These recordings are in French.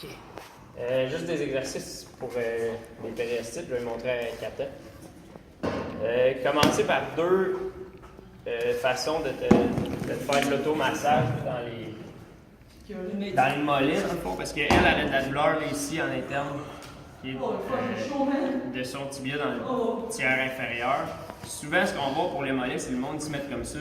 OK. Juste des exercices pour les périostites. Je vais les montrer à Kata. Commencer par deux façons de te faire de l'automassage dans les mollets, dans le fond, parce qu'elle a de la douleur là, ici en interne, qui est de son tibia dans le tiers inférieur. Souvent, ce qu'on voit pour les mollets, c'est le monde qui se met comme ça.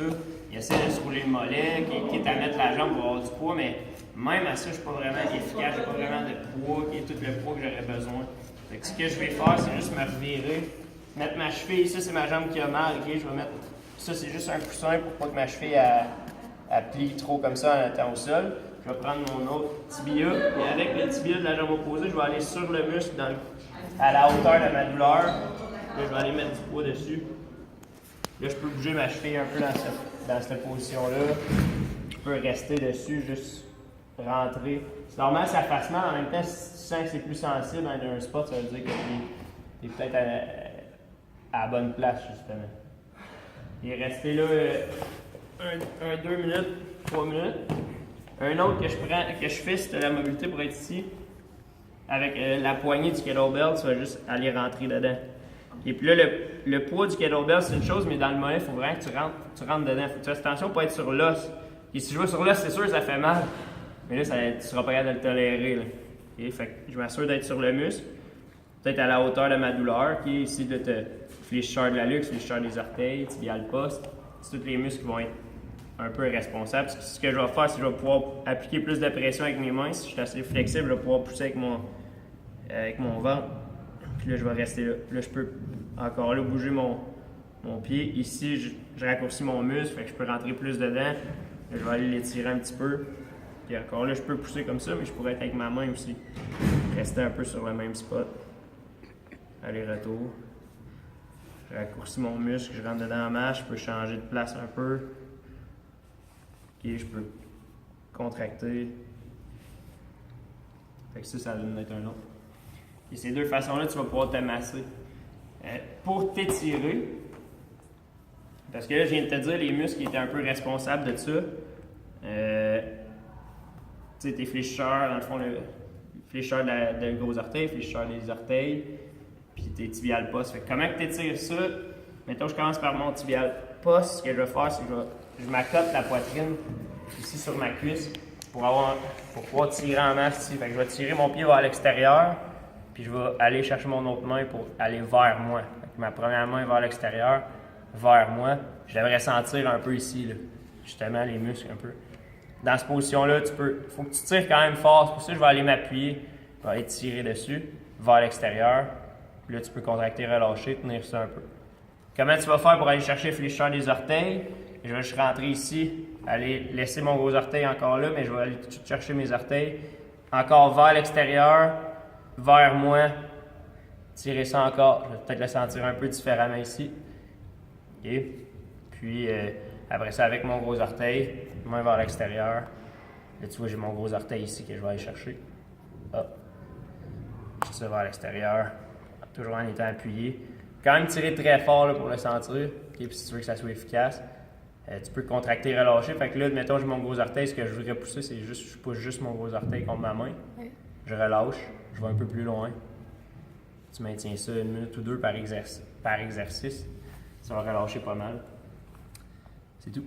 Il essaie de se rouler le mollet, qui est à mettre la jambe pour avoir du poids, mais même à ça, je ne suis pas vraiment efficace, je n'ai pas vraiment de poids, qui est tout le poids que j'aurais besoin. Fait que ce que je vais faire, c'est juste me revirer, mettre ma cheville, ça c'est ma jambe qui a mal, ok? Je vais mettre, ça c'est juste un coussin pour pas que ma cheville elle plie trop comme ça en étant au sol. Je vais prendre mon autre tibia, et avec le tibia de la jambe opposée, je vais aller sur le muscle à la hauteur de ma douleur. Là, je vais aller mettre du poids dessus. Là, je peux bouger ma cheville un peu dans cette position-là. Je peux rester dessus, juste rentrer. C'est normal que ça fasse mal, en même temps, si tu sens que c'est plus sensible dans un spot, ça veut dire que tu es peut-être à la bonne place, justement. Et rester là 2 minutes, 3 minutes. Un autre que je fais, c'est la mobilité pour être ici. Avec la poignée du kettlebell, tu vas juste aller rentrer dedans. Et puis là, le poids du kettlebell, c'est une chose, mais dans le mollet, il faut vraiment que tu rentres dedans. Il faut que tu fasses attention pour être sur l'os. Et si je vais sur l'os, c'est sûr que ça fait mal. Mais là, tu ne seras pas capable de le tolérer. Là. Okay? Fait que je m'assure d'être sur le muscle, peut-être à la hauteur de ma douleur, qui est ici de fléchisseur de la luxe, fléchisseur des orteils, tibial poste. C'est tous les muscles qui vont être un peu responsables. Ce que je vais faire, c'est que je vais pouvoir appliquer plus de pression avec mes mains. Si je suis assez flexible, je vais pouvoir pousser avec mon ventre. Puis là, je vais rester là. Là, je peux encore là bouger mon pied. Ici, je raccourcis mon muscle, fait que je peux rentrer plus dedans. Là, je vais aller l'étirer un petit peu. Puis encore là, je peux pousser comme ça, mais je pourrais être avec ma main aussi. Rester un peu sur le même spot. Aller-retour. Je raccourcis mon muscle, je rentre dedans en masse, je peux changer de place un peu. Ok, je peux contracter. Fait que ça va donner un autre. Et ces deux façons-là, tu vas pouvoir te masser. Pour t'étirer, parce que là, je viens de te dire les muscles qui étaient un peu responsables de ça. Tu sais, tes fléchisseurs, dans le fond, le fléchisseur de gros orteils, fléchisseur des orteils, puis tes tibial post. Fait que comment tu étires ça? Mettons, je commence par mon tibial post. Ce que je vais faire, c'est que je m'accote la poitrine ici sur ma cuisse pour pouvoir tirer en masse ici. Fait que je vais tirer mon pied vers l'extérieur, puis je vais aller chercher mon autre main pour aller vers moi. Fait que ma première main vers l'extérieur, vers moi. Je devrais sentir un peu ici, là, justement, les muscles un peu. Dans cette position-là, il faut que tu tires quand même fort. C'est pour ça que je vais aller m'appuyer, je vais aller tirer dessus, vers l'extérieur. Puis là, tu peux contracter, relâcher, tenir ça un peu. Comment tu vas faire pour aller chercher le fléchisseur des orteils? Je vais juste rentrer ici, aller laisser mon gros orteil encore là, mais je vais aller tout de suite chercher mes orteils. Encore vers l'extérieur, vers moi. Tirer ça encore. Je vais peut-être le sentir un peu différemment ici. OK. Puis après ça, avec mon gros orteil, main vers l'extérieur. Là, tu vois, j'ai mon gros orteil ici que je vais aller chercher. Hop. Je tire vers l'extérieur. Toujours en étant appuyé. Quand même tirer très fort là, pour le sentir. Okay, puis si tu veux que ça soit efficace, tu peux contracter, relâcher. Fait que là, mettons, j'ai mon gros orteil. Ce que je voudrais pousser, c'est juste, je pousse juste mon gros orteil contre ma main. Je relâche. Je vais un peu plus loin. Tu maintiens ça 1 minute ou 2 par exercice. Ça va relâcher pas mal. C'est tout.